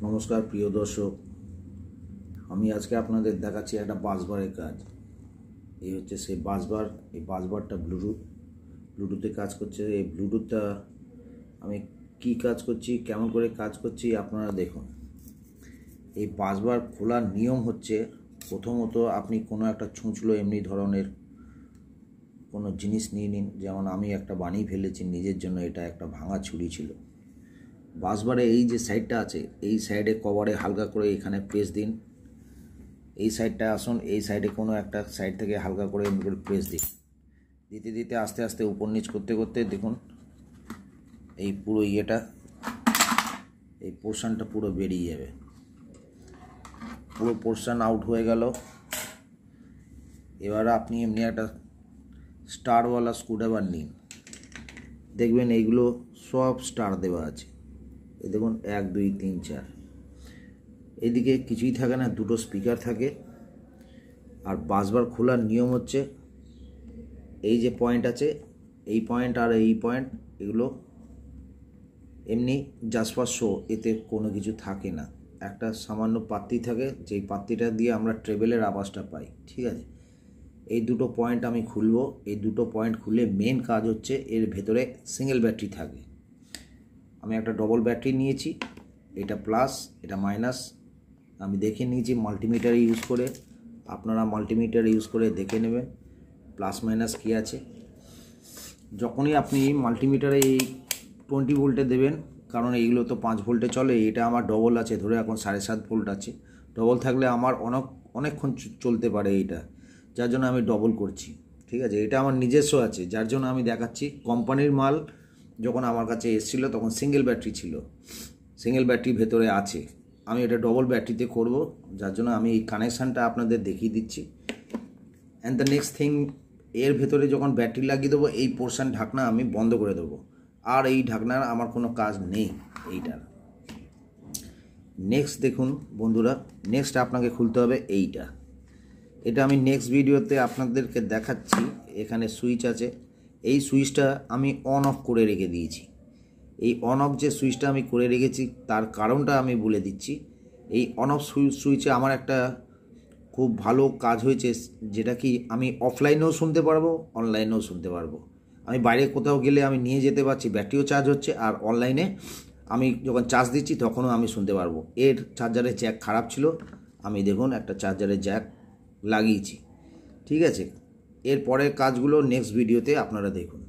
নমস্কার প্রিয় দর্শক, আমি আজকে আপনাদের দেখাচ্ছি একটা বাসবারের কাজ। এই হচ্ছে সেই বাসবার। এই বাসবারটা ব্লুটুথে কাজ করছে। এই ব্লুটুথটা আমি কি কাজ করছি, কেমন করে কাজ করছি আপনারা দেখুন। এই বাসবার খোলার নিয়ম হচ্ছে, প্রথমত আপনি কোনো একটা ছুঁচলো এমনি ধরনের কোনো জিনিস নিয়ে নিন। যেমন আমি একটা বানিয়ে ফেলেছি নিজের জন্য, এটা একটা ভাঙা ছুরি ছিল। বাসবারে এই যে সাইডটা আছে, এই সাইডে কভারে হালকা করে এখানে প্রেস দিন। এই সাইডটা আসুন, এই সাইডে কোনো একটা সাইড থেকে হালকা করে এমনি করে প্রেস দিন। দিতে দিতে আস্তে আস্তে উপর নিচ করতে করতে দেখুন এই পুরো এই পোর্শনটা পুরো বেরিয়ে যাবে। পুরো পোর্শন আউট হয়ে গেল। এবার আপনি এমনি একটা স্টারওয়ালা স্ক্রুড্রাইভার নিন। দেখবেন এইগুলো সব স্টার দেওয়া আছে। এই দেখুন 1 2 3 4। এদিকে কিছুই থাকে না, দুটো স্পিকার থাকে। আর বাসবার খোলার নিয়ম হচ্ছে, এই যে পয়েন্ট আছে, এই পয়েন্ট আর এই পয়েন্ট, এগুলো এমনি জাস্ট ফর শো, এতে কোনো কিছু থাকে না। একটা সামান্য পাত্তি থাকে, যেই পাত্তিটা দিয়ে আমরা ট্রেবেলের আওয়াজটা পাই। ঠিক আছে, এই দুটো পয়েন্ট আমি খুলবো। এই দুটো পয়েন্ট খুলে মেন কাজ হচ্ছে, এর ভেতরে সিঙ্গেল ব্যাটারি থাকে। আমি একটা ডবল ব্যাটারি নিয়েছি, এটা প্লাস এটা মাইনাস। আমি দেখে নিয়েছি মাল্টিমিটার ইউজ করে, আপনারা মাল্টিমিটার ইউজ করে দেখে নেবেন প্লাস মাইনাস কী আছে। যখনই আপনি মাল্টিমিটারে এই 20 ভোল্টে দেবেন, কারণ এইগুলো তো 5 ভোল্টে চলে, এটা আমার ডবল আছে, ধরে এখন 7.5 ভোল্ট আছে। ডবল থাকলে আমার অনেকক্ষণ চলতে পারে এইটা, যার জন্য আমি ডবল করছি। ঠিক আছে, এটা আমার নিজস্ব আছে, যার জন্য আমি দেখাচ্ছি। কোম্পানির মাল যখন আমার কাছে এসেছিলো তখন সিঙ্গেল ব্যাটারি ছিল, সিঙ্গেল ব্যাটারি ভেতরে আছে। আমি এটা ডবল ব্যাটারিতে করব, যার জন্য আমি এই কানেকশানটা আপনাদের দেখিয়ে দিচ্ছি। অ্যান্ড দ্য নেক্সট থিং, এর ভেতরে যখন ব্যাটারি লাগিয়ে দেবো, এই পোর্শন ঢাকনা আমি বন্ধ করে দেবো। আর এই ঢাকনার আমার কোনো কাজ নেই এইটার। নেক্সট দেখুন বন্ধুরা, নেক্সট আপনাকে খুলতে হবে এইটা। এটা আমি নেক্সট ভিডিওতে আপনাদেরকে দেখাচ্ছি। এখানে সুইচ আছে, এই সুইচটা আমি অন অফ করে রেখে দিয়েছি। এই অন অফ যে সুইচটা আমি করে রেখেছি, তার কারণটা আমি বলে দিচ্ছি। এই অন অফ সুইচে আমার একটা খুব ভালো কাজ হয়েছে, যেটা কি আমি অফলাইনেও শুনতে পারবো, অনলাইনেও শুনতে পারবো। আমি বাইরে কোথাও গেলে আমি নিয়ে যেতে পারছি, ব্যাটারিও চার্জ হচ্ছে, আর অনলাইনে আমি যখন চার্জ দিচ্ছি তখনও আমি শুনতে পারবো। এর চার্জারের জ্যাক খারাপ ছিল, আমি দেখুন একটা চার্জারের জ্যাক লাগিয়েছি। ঠিক আছে, এর পরের কাজগুলো নেক্সট ভিডিওতে আপনারা দেখুন।